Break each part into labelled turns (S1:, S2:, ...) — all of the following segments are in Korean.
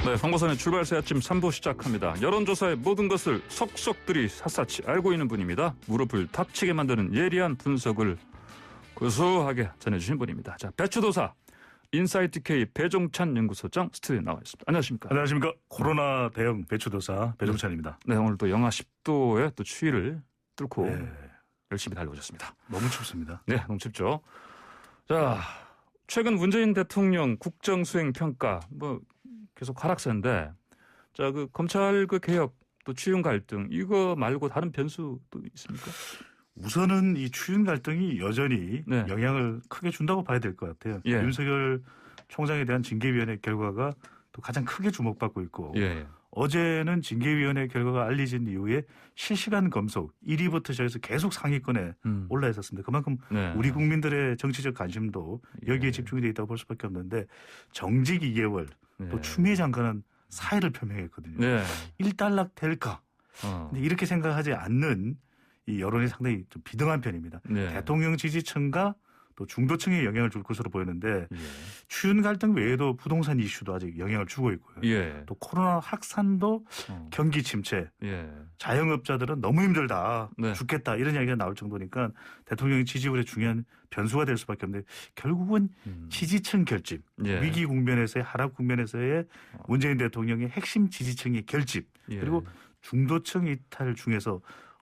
S1: 네, 황보선의 출발새 아침 3부 시작합니다. 여론조사의 모든 것을 속속들이 샅샅이 알고 있는 분입니다. 무릎을 닥치게 만드는 예리한 분석을 고소하게 전해주신 분입니다. 자, 배추도사 인사이트K 배종찬 연구소장 스튜디오에 나와 있습니다. 안녕하십니까?
S2: 안녕하십니까? 코로나 대응 배추도사 배종찬입니다.
S1: 네, 오늘 또 영하 10도의 또 추위를 뚫고
S2: 네.
S1: 열심히 달려오셨습니다.
S2: 너무 춥습니다.
S1: 네, 너무 춥죠. 자, 최근 문재인 대통령 국정수행 평가 계속 하락세인데, 자, 그 검찰 그 개혁 또 추윤 갈등 이거 말고 다른 변수도 있습니까?
S2: 우선은 이 추윤 갈등이 여전히
S1: 네.
S2: 영향을 크게 준다고 봐야 될 것 같아요.
S1: 예.
S2: 윤석열 총장에 대한 징계위원회 결과가 또 가장 크게 주목받고 있고
S1: 예.
S2: 어제는 징계위원회 결과가 알려진 이후에 실시간 검속 1위부터 시작해서 계속 상위권에 올라 있었습니다. 그만큼
S1: 네.
S2: 우리 국민들의 정치적 관심도 여기에
S1: 예.
S2: 집중이 돼 있다고 볼 수밖에 없는데 정직 2개월
S1: 네.
S2: 또 추미애 장관은 사의를 표명했거든요.
S1: 네.
S2: 일단락 될까? 근데 이렇게 생각하지 않는 이 여론이 상당히 좀 비등한 편입니다.
S1: 네.
S2: 대통령 지지층과 또 중도층에 영향을 줄 것으로 보이는데
S1: 예.
S2: 추윤 갈등 외에도 부동산 이슈도 아직 영향을 주고 있고요.
S1: 예.
S2: 또 코로나 확산도 경기 침체,
S1: 예.
S2: 자영업자들은 너무 힘들다,
S1: 네.
S2: 죽겠다 이런 이야기가 나올 정도니까 대통령의 지지율에 중요한 변수가 될 수밖에 없는데 결국은 지지층 결집,
S1: 예.
S2: 위기 국면에서의 하락 국면에서의 문재인 대통령의 핵심 지지층의 결집
S1: 예.
S2: 그리고 중도층 이탈 중에서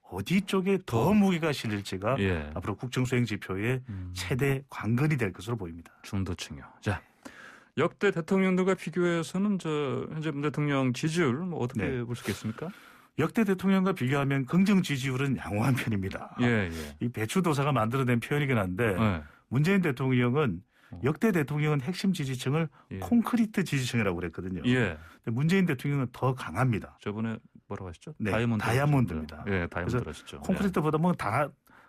S2: 어디 쪽에 더 무게가 실릴지가
S1: 예.
S2: 앞으로 국정수행 지표의 최대 관건이 될 것으로 보입니다.
S1: 중도층이요. 자, 역대 대통령들과 비교해서는 현재 문 대통령 지지율 어떻게
S2: 네.
S1: 볼 수 있겠습니까?
S2: 역대 대통령과 비교하면 긍정 지지율은 양호한 편입니다.
S1: 예, 예.
S2: 이 배추도사가 만들어낸 표현이긴 한데
S1: 네.
S2: 문재인 대통령은 역대 대통령은 핵심 지지층을
S1: 예.
S2: 콘크리트 지지층이라고 그랬거든요.
S1: 예.
S2: 근데 문재인 대통령은 더 강합니다.
S1: 저번에 뭐라고 하셨죠?
S2: 네,
S1: 다이아몬드.
S2: 다이아몬드입니다.
S1: 예, 다이아몬드
S2: 그래서
S1: 하셨죠.
S2: 콘크리트보다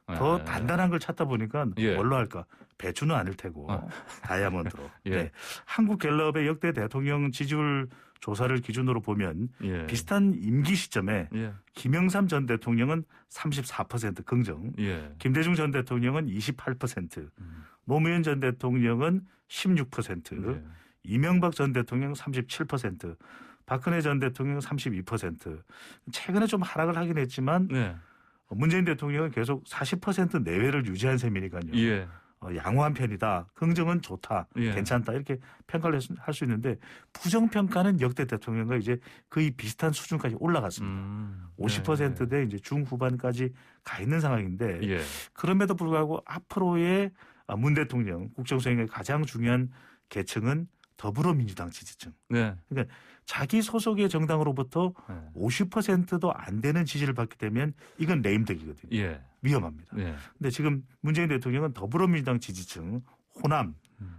S2: 더
S1: 예.
S2: 단단한 걸 찾다 보니까
S1: 예.
S2: 뭘로 할까? 배추는 아닐 테고 다이아몬드로.
S1: 예.
S2: 네. 한국갤럽의 역대 대통령 지지율 조사를 기준으로 보면
S1: 예.
S2: 비슷한 임기 시점에
S1: 예.
S2: 김영삼 전 대통령은 34% 긍정,
S1: 예.
S2: 김대중 전 대통령은 28%, 노무현 전 대통령은 16%,
S1: 예.
S2: 이명박 전 대통령 37%, 박근혜 전 대통령 32%. 최근에 좀 하락을 하긴 했지만
S1: 네.
S2: 문재인 대통령은 계속 40% 내외를 유지한 셈이니까요.
S1: 예.
S2: 양호한 편이다. 긍정은 좋다.
S1: 예.
S2: 괜찮다. 이렇게 평가를 할 수 있는데 부정평가는 역대 대통령과 이제 거의 비슷한 수준까지 올라갔습니다. 50%대 이제 중후반까지 가 있는 상황인데
S1: 예.
S2: 그럼에도 불구하고 앞으로의 문 대통령 국정수행의 가장 중요한 계층은 더불어민주당 지지층.
S1: 네.
S2: 그러니까 자기 소속의 정당으로부터
S1: 네.
S2: 50%도 안 되는 지지를 받게 되면 이건 레임덕이거든요.
S1: 예.
S2: 위험합니다.
S1: 예.
S2: 근데 지금 문재인 대통령은 더불어민주당 지지층, 호남,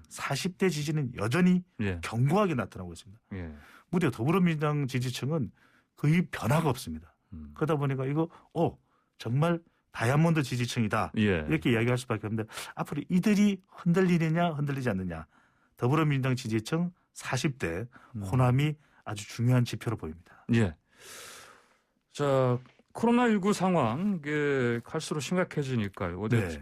S2: 40대 지지는 여전히
S1: 예.
S2: 견고하게 나타나고 있습니다.
S1: 예.
S2: 무려 더불어민주당 지지층은 거의 변화가 없습니다. 그러다 보니까 이거 정말 다이아몬드 지지층이다.
S1: 예.
S2: 이렇게 이야기할 수밖에 없는데 앞으로 이들이 흔들리느냐 흔들리지 않느냐. 더불어민주당 지지층 40대 호남이 아주 중요한 지표로 보입니다.
S1: 예. 자, 코로나19 상황 이게 갈수록 심각해지니까요. 어제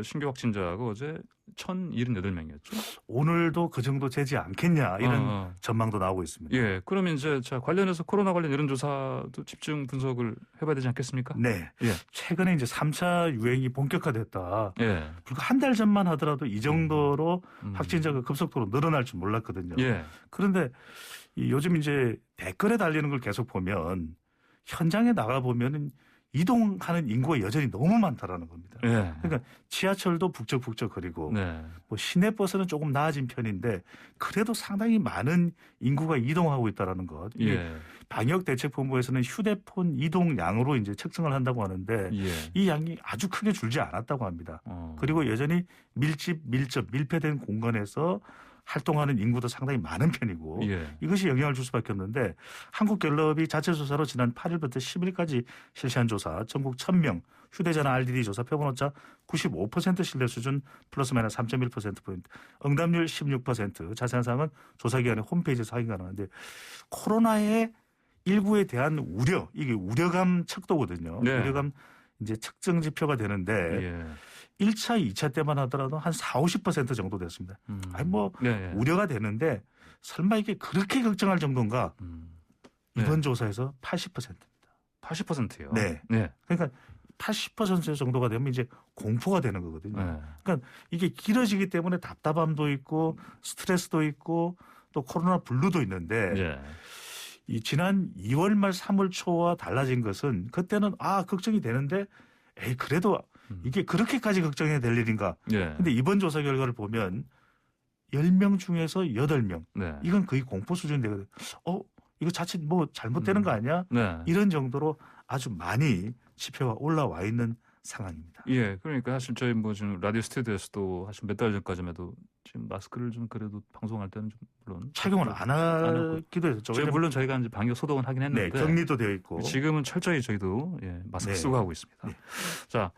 S1: 신규 확진자가 어제 1,078명이었죠.
S2: 오늘도 그 정도 되지 않겠냐 이런 전망도 나오고 있습니다.
S1: 예. 그러면 이제 관련해서 코로나 관련 여론조사도 집중 분석을 해봐야 되지 않겠습니까?
S2: 네.
S1: 예.
S2: 최근에 이제 3차 유행이 본격화됐다.
S1: 예.
S2: 불과 한 달 전만 하더라도 이 정도로 확진자가 급속도로 늘어날 줄 몰랐거든요.
S1: 예.
S2: 그런데 요즘 이제 댓글에 달리는 걸 계속 보면 현장에 나가 보면은 이동하는 인구가 여전히 너무 많다라는 겁니다.
S1: 예.
S2: 그러니까 지하철도 북적북적거리고
S1: 네.
S2: 뭐 시내버스는 조금 나아진 편인데 그래도 상당히 많은 인구가 이동하고 있다라는 것. 이게
S1: 예.
S2: 방역대책본부에서는 휴대폰 이동량으로 이제 측정을 한다고 하는데
S1: 예.
S2: 이 양이 아주 크게 줄지 않았다고 합니다. 그리고 여전히 밀접, 밀폐된 공간에서 활동하는 인구도 상당히 많은 편이고
S1: 예.
S2: 이것이 영향을 줄 수밖에 없는데 한국갤럽이 자체 조사로 지난 8일부터 10일까지 실시한 조사 전국 1,000명 휴대전화 RDD 조사 표본오차 95% 신뢰 수준 플러스 마이너스 3.1%포인트 응답률 16% 자세한 사항은 조사기관의 홈페이지에서 확인 가능한데 코로나의 일부에 대한 우려 이게 우려감 척도거든요.
S1: 네.
S2: 우려감 이제 측정 지표가 되는데
S1: 예.
S2: 1차, 2차 때만 하더라도 한 40, 50% 정도 됐습니다. 아니 뭐
S1: 네.
S2: 우려가 되는데 설마 이게 그렇게 걱정할 정도인가?
S1: 네.
S2: 이번 조사에서 80%입니다.
S1: 80%요.
S2: 네.
S1: 네.
S2: 그러니까 80% 정도가 되면 이제 공포가 되는 거거든요.
S1: 네.
S2: 그러니까 이게 길어지기 때문에 답답함도 있고 스트레스도 있고 또 코로나 블루도 있는데
S1: 예.
S2: 이 지난 2월 말 3월 초와 달라진 것은 그때는 걱정이 되는데 그래도 이게 그렇게까지 걱정해야 될 일인가.
S1: 예.
S2: 근데 이번 조사 결과를 보면 10명 중에서 8명.
S1: 네.
S2: 이건 거의 공포 수준이 되거든요. 이거 자칫 뭐 잘못되는 거 아니야?
S1: 네.
S2: 이런 정도로 아주 많이 지표가 올라와 있는 상황입니다.
S1: 예, 그러니까 사실 저희 뭐 지금 라디오 스튜디오에서도 사실 몇 달 전까지만 해도 지금 마스크를 좀 그래도 방송할 때는 좀 물론
S2: 착용을 안 하기도 했었죠.
S1: 저희 물론 저희가 이제 방역 소독은 하긴
S2: 네,
S1: 했는데
S2: 격리도 되어 있고.
S1: 지금은 철저히 저희도 마스크
S2: 네.
S1: 쓰고 하고 있습니다.
S2: 네.
S1: 자,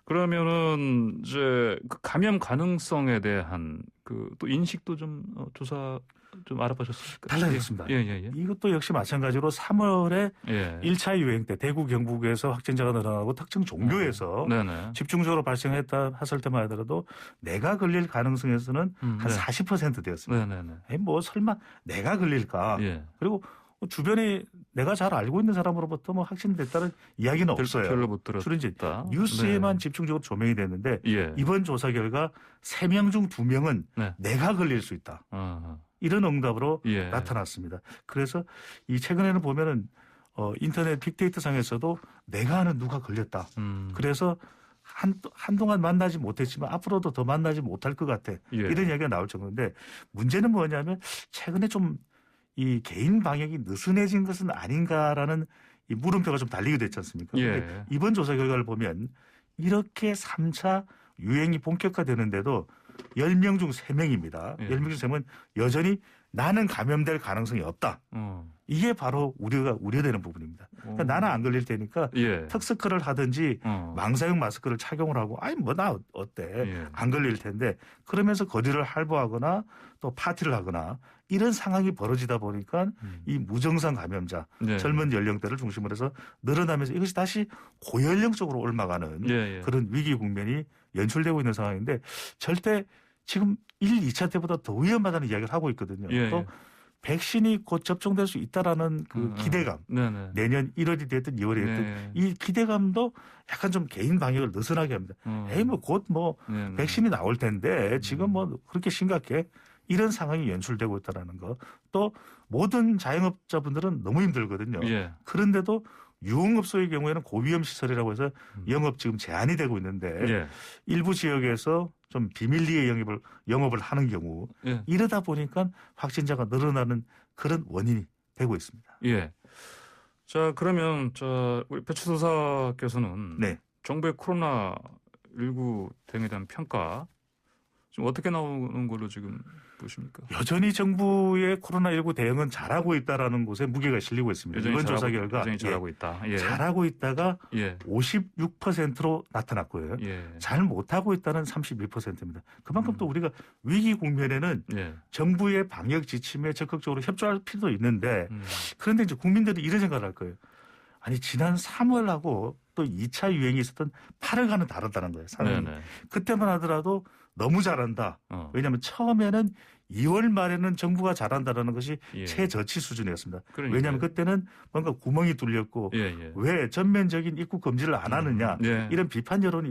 S1: 그러면은 이제 그 감염 가능성에 대한 그 또 인식도 좀 조사 좀 알아보셨습니까?
S2: 달라졌습니다.
S1: 예.
S2: 이것도 역시 마찬가지로 3월에
S1: 예.
S2: 1차 유행 때 대구 경북에서 확진자가 늘어나고 특정 종교에서
S1: 네네.
S2: 집중적으로 발생했다 했을 때만 하더라도 내가 걸릴 가능성에서는 한
S1: 네.
S2: 40% 되었습니다.
S1: 네네네.
S2: 뭐 설마 내가 걸릴까?
S1: 예.
S2: 그리고 주변에 내가 잘 알고 있는 사람으로부터 뭐 확진됐다는 이야기는 없어요.
S1: 별로 못 들었다.
S2: 주로 이제 뉴스에만
S1: 네.
S2: 집중적으로 조명이 됐는데
S1: 예.
S2: 이번 조사 결과 3명 중 2명은
S1: 네.
S2: 내가 걸릴 수 있다.
S1: 아하.
S2: 이런 응답으로
S1: 예.
S2: 나타났습니다. 그래서 이 최근에는 보면은 인터넷 빅데이터 상에서도 내가 아는 누가 걸렸다. 그래서 한동안 만나지 못했지만 앞으로도 더 만나지 못할 것 같아.
S1: 예.
S2: 이런 이야기가 나올 정도인데 문제는 뭐냐면 최근에 좀 이 개인 방역이 느슨해진 것은 아닌가라는 이 물음표가 좀 달리게 됐지 않습니까?
S1: 예.
S2: 근데 이번 조사 결과를 보면 이렇게 3차 유행이 본격화되는데도 10명 중 3명입니다.
S1: 예.
S2: 10명 중 3명은 여전히 나는 감염될 가능성이 없다. 이게 바로 우려되는 부분입니다. 그러니까 나는 안 걸릴 테니까
S1: 예.
S2: 턱스크를 하든지 망사용 마스크를 착용을 하고 나 어때?
S1: 예.
S2: 안 걸릴 텐데 그러면서 거리를 할보하거나 또 파티를 하거나 이런 상황이 벌어지다 보니까 이 무증상 감염자
S1: 네.
S2: 젊은 연령대를 중심으로 해서 늘어나면서 이것이 다시 고연령 쪽으로 옮아가는
S1: 예.
S2: 그런 위기 국면이 연출되고 있는 상황인데 절대 지금 1, 2차 때보다 더 위험하다는 이야기를 하고 있거든요.
S1: 예.
S2: 또 백신이 곧 접종될 수 있다라는 그 기대감.
S1: 네네.
S2: 내년 1월이 됐든 2월이 됐든
S1: 네.
S2: 이 기대감도 약간 좀 개인 방역을 느슨하게 합니다. 곧
S1: 네네.
S2: 백신이 나올 텐데 지금 뭐 그렇게 심각해? 이런 상황이 연출되고 있다는 거. 또 모든 자영업자분들은 너무 힘들거든요.
S1: 예.
S2: 그런데도 유흥업소의 경우에는 고위험 시설이라고 해서 영업 지금 제한이 되고 있는데
S1: 예.
S2: 일부 지역에서 좀 비밀리에 영업을 하는 경우
S1: 예.
S2: 이러다 보니까 확진자가 늘어나는 그런 원인이 되고 있습니다.
S1: 예. 자, 그러면 우리 배추도사께서는
S2: 네.
S1: 정부의 코로나19 대응에 대한 평가 지금 어떻게 나오는 걸로 지금 보십니까?
S2: 여전히 정부의 코로나19 대응은 잘하고 있다라는 곳에 무게가 실리고 있습니다. 이번 조사 결과
S1: 여전히 잘하고 있다. 예.
S2: 잘하고 있다가
S1: 예.
S2: 56%로 나타났고요.
S1: 예.
S2: 잘 못하고 있다는 31%입니다. 그만큼 또 우리가 위기 국면에는
S1: 예.
S2: 정부의 방역 지침에 적극적으로 협조할 필요도 있는데
S1: 음.
S2: 그런데 이제 국민들이 이런 생각을 할 거예요. 아니 지난 3월하고 또 2차 유행이 있었던 8월과는 다르다는 거예요. 상황이.
S1: 네네.
S2: 그때만 하더라도 너무 잘한다. 왜냐하면 처음에는 2월 말에는 정부가 잘한다는 것이
S1: 예.
S2: 최저치 수준이었습니다.
S1: 그러니까요.
S2: 왜냐하면 그때는 뭔가 구멍이 뚫렸고
S1: 예.
S2: 왜 전면적인 입국 금지를 안 하느냐
S1: 예.
S2: 이런 비판 여론이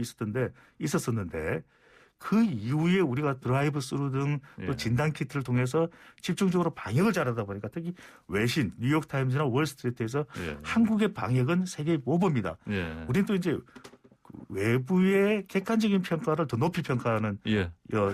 S2: 있었었는데 그 이후에 우리가 드라이브 스루 등 또
S1: 예.
S2: 진단 키트를 통해서 집중적으로 방역을 잘하다 보니까 특히 외신 뉴욕타임즈나 월스트리트에서
S1: 예.
S2: 한국의 방역은 세계 모범이다.
S1: 예.
S2: 우리는 또 이제 외부의 객관적인 평가를 더 높이 평가하는
S1: 예.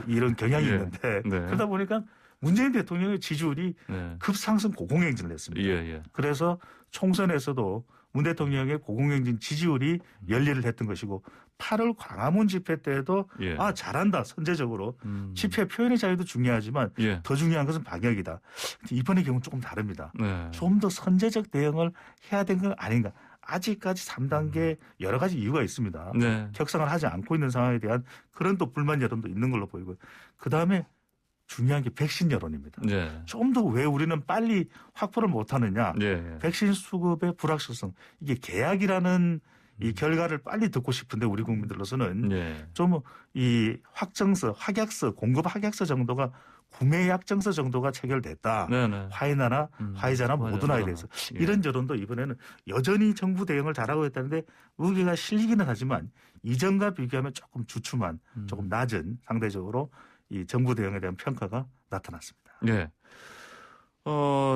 S2: 이런 경향이
S1: 예.
S2: 있는데
S1: 네.
S2: 그러다 보니까 문재인 대통령의 지지율이
S1: 네.
S2: 급상승 고공행진을 했습니다.
S1: 예.
S2: 그래서 총선에서도 문 대통령의 고공행진 지지율이 열리를 했던 것이고 8월 광화문 집회 때에도
S1: 예.
S2: 잘한다 선제적으로 집회 표현의 자유도 중요하지만
S1: 예.
S2: 더 중요한 것은 방역이다. 근데 이번의 경우는 조금 다릅니다.
S1: 네.
S2: 좀 더 선제적 대응을 해야 되는 건 아닌가. 아직까지 3단계 여러 가지 이유가 있습니다.
S1: 네.
S2: 격상을 하지 않고 있는 상황에 대한 그런 또 불만 여론도 있는 걸로 보이고요. 그다음에 중요한 게 백신 여론입니다.
S1: 네.
S2: 좀 더 왜 우리는 빨리 확보를 못하느냐.
S1: 예.
S2: 백신 수급의 불확실성. 이게 계약이라는 이 결과를 빨리 듣고 싶은데 우리 국민들로서는
S1: 예.
S2: 좀 이 확정서, 확약서, 공급 확약서 정도가 구매 약정서 정도가 체결됐다.
S1: 네네.
S2: 화이자나 모더나에 대해서
S1: 예.
S2: 이런 여론도 이번에는 여전히 정부 대응을 잘하고 있다는데 무게가 실리기는 하지만 이전과 비교하면 조금 주춤한 조금 낮은 상대적으로 이 정부 대응에 대한 평가가 나타났습니다.
S1: 예.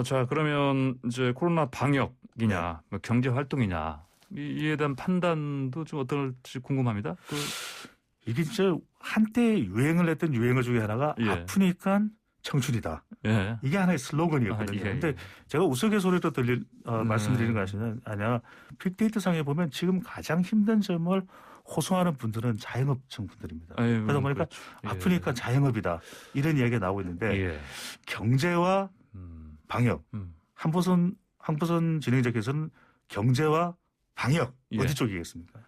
S1: 자 그러면 이제 코로나 방역이냐, 뭐 경제 활동이냐 이에 대한 판단도 좀 어떨지 궁금합니다.
S2: 이게 진짜 한때 유행을 했던 유행어 중에 하나가
S1: 예.
S2: 아프니까 청춘이다.
S1: 예.
S2: 이게 하나의 슬로건이었거든요.
S1: 예.
S2: 근데 제가 우스갯소리로 말씀드리는 거 아니냐. 빅데이터 상에 보면 지금 가장 힘든 점을 호소하는 분들은 자영업층 분들입니다. 그러다 보니까
S1: 그렇죠.
S2: 아프니까 자영업이다. 이런 이야기가 나오고 있는데
S1: 예.
S2: 경제와 방역. 황보선 진행자께서는 경제와 방역
S1: 예.
S2: 어디 쪽이겠습니까?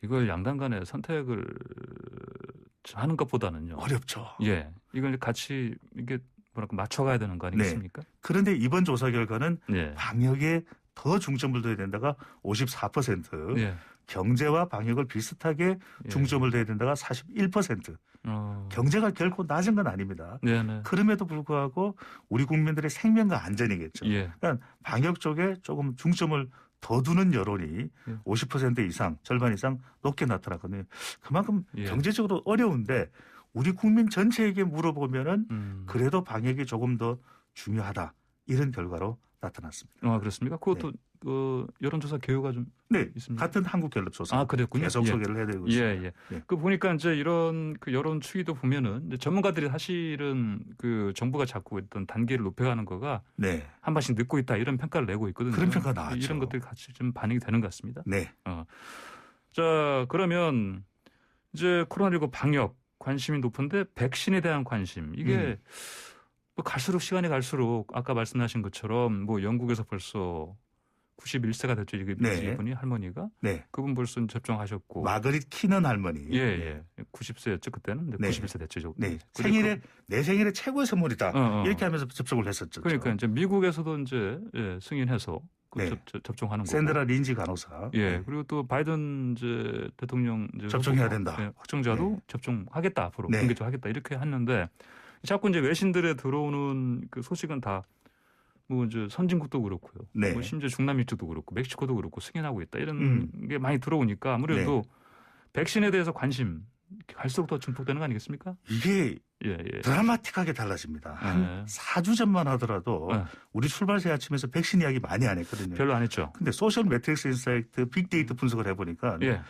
S1: 이걸 양당 간에 선택을 하는 것보다는요.
S2: 어렵죠.
S1: 예. 이걸 같이 이게 뭐랄까 맞춰가야 되는 거 아니겠습니까?
S2: 그런데 이번 조사 결과는
S1: 예.
S2: 방역에 더 중점을 둬야 된다가 54%,
S1: 예.
S2: 경제와 방역을 비슷하게
S1: 예.
S2: 중점을 둬야 된다가 41%. 경제가 결코 낮은 건 아닙니다.
S1: 네네.
S2: 그럼에도 불구하고 우리 국민들의 생명과 안전이겠죠.
S1: 예.
S2: 그러니까 방역 쪽에 조금 중점을 더 두는 여론이
S1: 예.
S2: 50% 이상, 절반 이상 높게 나타났거든요. 그만큼
S1: 예.
S2: 경제적으로 어려운데 우리 국민 전체에게 물어보면은 그래도 방역이 조금 더 중요하다. 이런 결과로 나타났습니다.
S1: 그렇습니까? 그것도 여론조사 개요가 좀
S2: 네,
S1: 있습니까?
S2: 같은 한국갤럽조사.
S1: 그랬군요.
S2: 계속
S1: 예.
S2: 소개를 해드리고
S1: 예,
S2: 있습니다.
S1: 예.
S2: 네.
S1: 그 보니까 이제 이런 그 여론 추이도 보면은 이제 전문가들이 사실은 그 정부가 자꾸 어떤 단계를 높여가는 거가
S2: 네,
S1: 한 발씩 늦고 있다 이런 평가를 내고 있거든요.
S2: 그런 평가 나왔죠.
S1: 이런 것들이 같이 좀 반영이 되는 것 같습니다.
S2: 네,
S1: 자 그러면 이제 코로나19 방역 관심이 높은데 백신에 대한 관심 이게 뭐 갈수록 시간이 갈수록 아까 말씀하신 것처럼 뭐 영국에서 벌써 91세가 됐죠.
S2: 네.
S1: 이분이 할머니가
S2: 네.
S1: 그분 벌써 접종하셨고
S2: 마거릿 키넌 할머니.
S1: 예. 90세였죠 그때는. 근데
S2: 네.
S1: 91세 됐죠.
S2: 네,
S1: 그리고
S2: 내 생일의 최고의 선물이다. 이렇게 하면서 접종을 했었죠.
S1: 그러니까 이제 미국에서도 이제 승인해서
S2: 네.
S1: 접종하는 거고.
S2: 샌드라 린지 간호사.
S1: 예.
S2: 네.
S1: 그리고 또 바이든 이제 대통령 이제
S2: 접종해야
S1: 후보가,
S2: 된다.
S1: 예, 확정자도
S2: 네.
S1: 접종하겠다 앞으로
S2: 네.
S1: 공개적으로 하겠다 이렇게 했는데 자꾸 이제 외신들에 들어오는 그 소식은 다 뭐 이제 선진국도 그렇고요.
S2: 네.
S1: 뭐 심지어 중남미 쪽도 그렇고 멕시코도 그렇고 승인하고 있다 이런 게 많이 들어오니까 아무래도 백신에 대해서 관심 갈수록 더 증폭되는 거 아니겠습니까?
S2: 이게
S1: 예.
S2: 드라마틱하게 달라집니다. 한 4주 전만 하더라도 우리 출발새 아침에서 백신 이야기 많이 안 했거든요.
S1: 별로 안 했죠.
S2: 근데 소셜 매트릭스 인사이트 빅데이터 분석을 해보니까
S1: 예.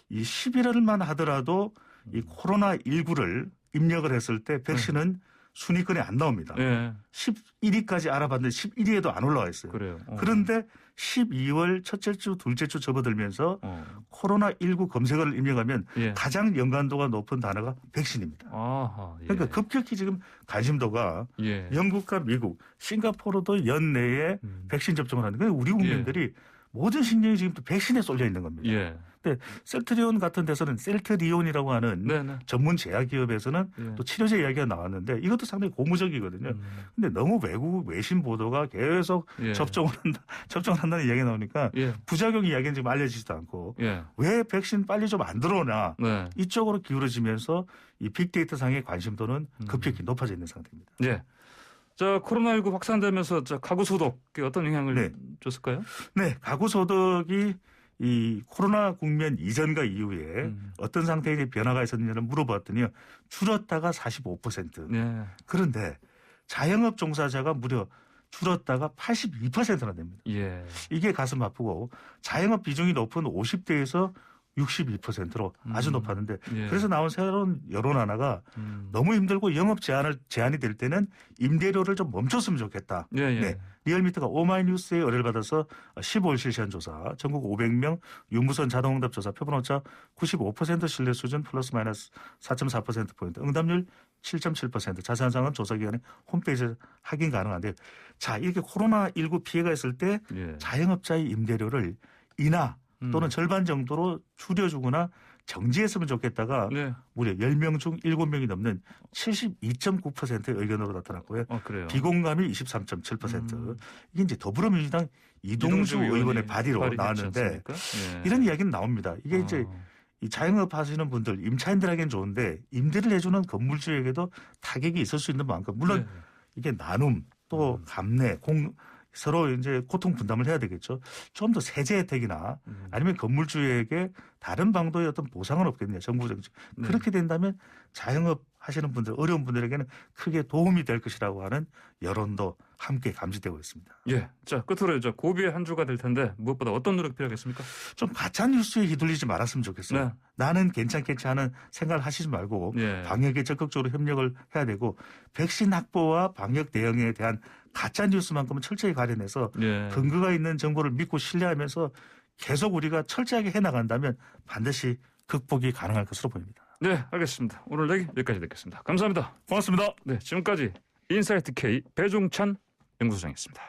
S2: 이 11월만 하더라도 이 코로나19를 입력을 했을 때 백신은 순위권에 안 나옵니다.
S1: 예.
S2: 11위까지 알아봤는데 11위에도 안 올라와 있어요.
S1: 그래요.
S2: 그런데 12월 첫째 주, 둘째 주 접어들면서 코로나19 검색어를 입력하면
S1: 예.
S2: 가장 연관도가 높은 단어가 백신입니다.
S1: 아하, 예.
S2: 그러니까 급격히 지금 관심도가
S1: 예.
S2: 영국과 미국, 싱가포르도 연내에 백신 접종을 하는 거예요. 우리 국민들이 모든 신경이 지금 또 백신에 쏠려 있는 겁니다.
S1: 예.
S2: 근데 셀트리온 같은 데서는 셀트리온이라고 하는
S1: 네네.
S2: 전문 제약 기업에서는
S1: 예.
S2: 또 치료제 이야기가 나왔는데 이것도 상당히 고무적이거든요. 근데 너무 외국 외신 보도가 계속
S1: 예.
S2: 접종을 한다는 이야기가 나오니까
S1: 예.
S2: 부작용 이야기는 지금 알려지지도 않고
S1: 예.
S2: 왜 백신 빨리 좀 안 들어오나
S1: 네.
S2: 이쪽으로 기울어지면서 이 빅데이터 상의 관심도는 급격히 높아져 있는 상태입니다.
S1: 예. 자, 코로나19 확산되면서 가구 소득에 어떤 영향을 줬을까요?
S2: 네, 가구 소득이 이 코로나 국면 이전과 이후에 어떤 상태의 변화가 있었느냐를 물어봤더니요. 줄었다가 45%.
S1: 네.
S2: 그런데 자영업 종사자가 무려 줄었다가 82%나 됩니다.
S1: 예.
S2: 이게 가슴 아프고 자영업 비중이 높은 50대에서 62%로 아주 높았는데
S1: 예.
S2: 그래서 나온 새로운 여론 하나가 너무 힘들고 영업 제한이 될 때는 임대료를 좀 멈췄으면 좋겠다.
S1: 예.
S2: 네. 리얼미터가 오마이뉴스의 의뢰를 받아서 15일 실시한 조사, 전국 500명 유무선 자동응답 조사 표본오차 95% 신뢰 수준 플러스 마이너스 4.4%포인트, 응답률 7.7%. 자세한 사항은 조사기관의 홈페이지에서 확인 가능한데요. 자, 이렇게 코로나19 피해가 있을 때 자영업자의 임대료를 인하 또는 절반 정도로 줄여주거나 정지했으면 좋겠다가 무려 10명 중 7명이 넘는 72.9%의 의견으로 나타났고요.
S1: 그래요.
S2: 비공감이 23.7%. 이게 이제 더불어민주당 이동주 의원의 발의로 나왔는데 이런 이야기는 나옵니다. 이게 이제 이 자영업 하시는 분들, 임차인들에겐 좋은데 임대를 해주는 건물주에게도 타격이 있을 수 있는 만큼 물론
S1: 네.
S2: 이게 나눔 또 감내 서로 이제 고통 분담을 해야 되겠죠. 좀 더 세제 혜택이나 아니면 건물주에게 다른 방도의 어떤 보상은 없겠네요. 정부 정책.
S1: 네.
S2: 그렇게 된다면 자영업 하시는 분들, 어려운 분들에게는 크게 도움이 될 것이라고 하는 여론도 함께 감지되고 있습니다.
S1: 예. 자, 끝으로 이제 고비의 한 주가 될 텐데 무엇보다 어떤 노력 필요하겠습니까?
S2: 좀 가짜 뉴스에 휘둘리지 말았으면 좋겠어요.
S1: 네.
S2: 나는 괜찮겠지 하는 생각을 하시지 말고
S1: 예.
S2: 방역에 적극적으로 협력을 해야 되고 백신 확보와 방역 대응에 대한 가짜 뉴스만큼은 철저히 가려내서
S1: 예.
S2: 근거가 있는 정보를 믿고 신뢰하면서 계속 우리가 철저하게 해나간다면 반드시 극복이 가능할 것으로 보입니다.
S1: 네, 알겠습니다. 오늘 얘기 여기까지 듣겠습니다. 감사합니다.
S2: 고맙습니다.
S1: 네, 지금까지 인사이트 K 배종찬 연구소장이었습니다.